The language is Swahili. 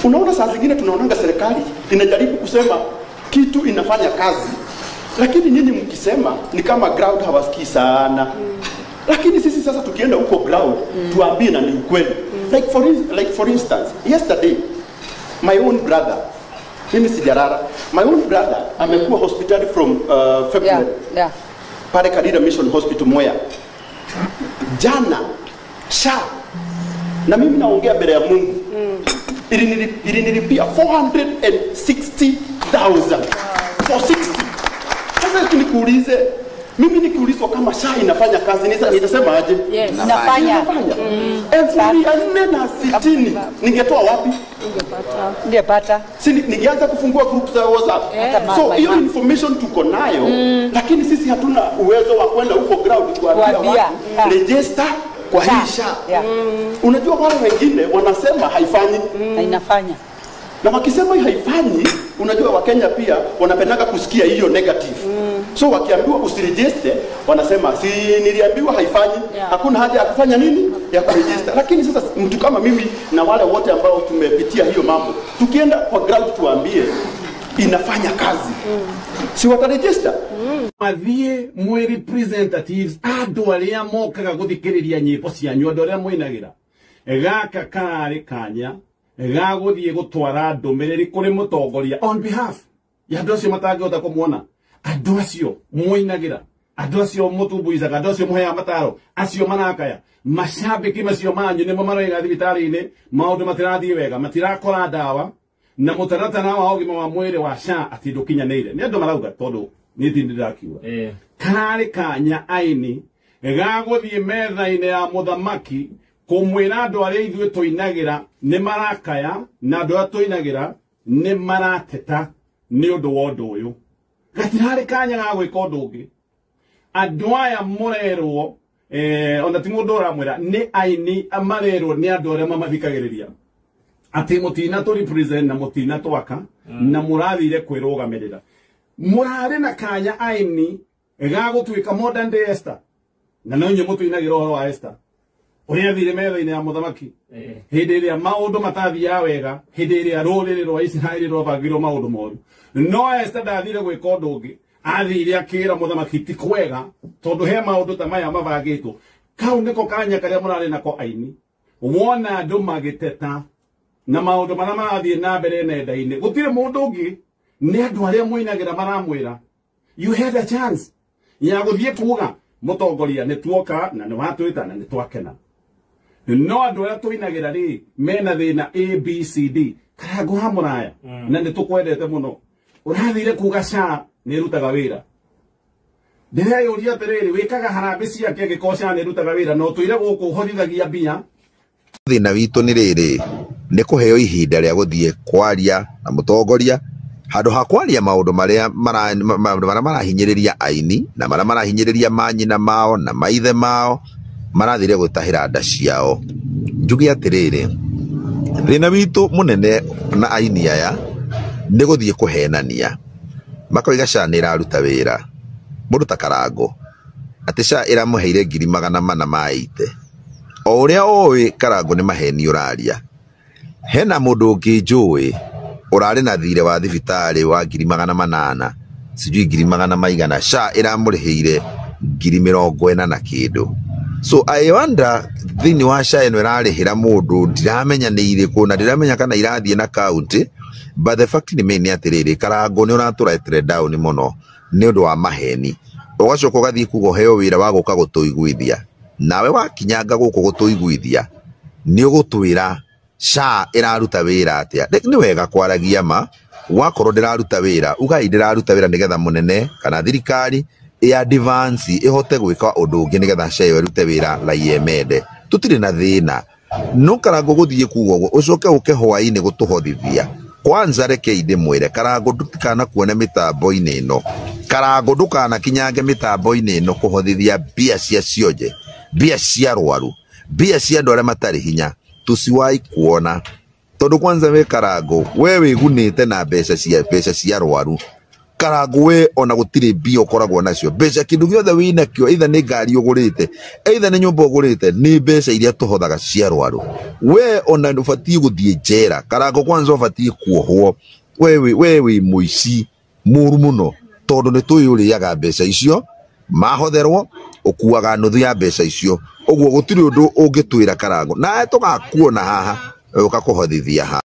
Unaona saa zingine tunaonanga serikali inajaribu kusema kitu inafanya kazi, lakini nyinyi mkisema ni kama ground hawasikii sana. Lakini sisi sasa tukienda huko ground tuambie na ni ukweli. Like for instance, yesterday my own brother, mimi sijarara, my own brother amekuwa hospital from February. Pale Kadira Mission Hospital Moya. Jana SHA, na mimi naongea mbele ya Mungu, ilinilipia 460,000 for 60. Sasa nikuulize, mimi nikiulizwa kama SHA inafanya kazi nitasema aje? Yes, inafanya. 460 ningetoa wapi? Ungepata. Si ningeanza kufungua group za WhatsApp. So hiyo information tuko nayo, lakini sisi hatuna uwezo wa kwenda huko ground kuambia watu register kwa hii SHA. Unajua wale wengine wanasema haifanyi, inafanya. Na wakisema haifanyi, unajua Wakenya pia wanapendanga kusikia hiyo negative. So wakiambiwa usiregister, wanasema si niliambiwa haifanyi, hakuna haja ya kufanya nini? Ya kuregister. Lakini sasa mtu kama mimi na wale wote ambao tumepitia hiyo mambo, tukienda kwa ground tuambie inafanya kazi. Si wataregister? Mathie mwe representatives andu aria mokaga guthikiriria nyimbo cianyu andu aria mwinagira gaka kari kanya gaguthie gutwara ndumiriri kuri mutongoria on behalf ya andu acio matangihota kumuona, andu acio mwinagira, andu acio mutumbuizaga, andu acio muhea mataro, acio manakaya macambiki macio manyu nimo maraiga thibitari-ini maundu matirathie wega, matirakora ndawa na mutaratara wa ugima wa mwiri wa SHA ati ndukinyanire. Ni andu marauga tondu ni thindi ndakiuga kari kanya aini gaguthie metha-ini ya muthamaki kumwira andu aria ithue tuinagira ni marakaya na andu aria tuinagira ni marateta ni undu wa undu uyu. Gatirari kanya ga gwika undu ungi. Andu aya murerwo ona ti mundu uramwira ni aini amarerwo ni andu aria mamathikagiriria ati mutina tu represent na mutina twaka na murathire kwirugamirira. Murare na kanya aini ga gutwika modern day Esther na no nyu mutuinagira uhoro wa Esther uria thire metha-ini ya muthamaki hindi iria maundu matathia wega, hindi iria ruriri rwa Israeli rwabangirwo maundu moru. No Esther ndathire gwika undu ungi, athire akira muthamaki ti kwega tondu he maundu ta maya mabangitwo. Kau niko kanya karia murari nako aini wona andu magiteta na maundu maria marathie na mbere nenda-ini. Gutire mundu ungi, ni andu aria mwinagira maramwira you had a chance ya guthie kuga mutongoria ni tuoka na ni watwita na ni twakena. No andu aria tuinagira ri mena thina ABCD karago hamuraya na ni tukwendete muno. Urathire kuga SHA ni rutaga wira. Ndireyuria atiriri wikaga harambe ciake angiko SHA ni rutaga wira no tuire guku horithagia mbia. Thina witu ni riri ni kuheo ihinda ria guthie kwaria na mutongoria handu ha kwaria maundu maria marahinyiriria aini na maria marahinyiriria manyina mao na maithe mao marathire gutahira nda ciao. Njugi atiriri thina witu munene na aini aya ni guthie kuhenania makoiga SHA ni iraruta wira. Mundu ta Karango ati SHA iramuheire 480 o uria oi Karango ni maheni uraria. Hena mundu ungi njui urari na thire wa thibitari wa 800 sijui 800 SHA iramuriheire 40 na kindu. So I wonder thini wa SHA ino irarihira mundu ndiramenya ni iriku na ndiramenya kana irathie na county, but the fact ni meni atiriri Karango ni uraturetire down muno ni undu wa maheni. Ugacoka ugathie kugo heo wira wa guka gutuiguithia, nawe wakinyanga guku gutuiguithia ni ugutwira SHA iraruta wira atia. Ni wega kwaragia ma wakorwo ndiraruta wira ugai ndiraruta wira nigetha munene kana thirikari ya advance ihote gwika undu ungi nigetha SHA irute wira la yemende. Tutire na thina no Karango guthie kugo ucoke uke hwaini gutuhothithia. Kwanza reke inde mwire Karango ndutikana kuona mitambo-ini ino. Karango ndukana kinyange mitambo-ini ino kuhothithia bia cia cionje, bia cia rwaru, bia cia andu aria matari hinya. Tusiwai kuona tondu kwanza we Karango we wigunite na mbeca cia rwaru Karango we ona gutire mbia ukoragwo nacio mbeca kindu giothe wina kio either ni ngari ugurite either ni nyumba ugurite ni mbeca iria tuhothaga cia arwaru we ona ndubatie guthie njera Karango kwanza ubatie kuohwo we muici muru muno tondu ni tuyuriaga mbeca icio mahotherwo ukuaga nuthu ya mbeca icio uguo gutire undu ungitwira Karango na tugakuona haha ukakuhothithia ha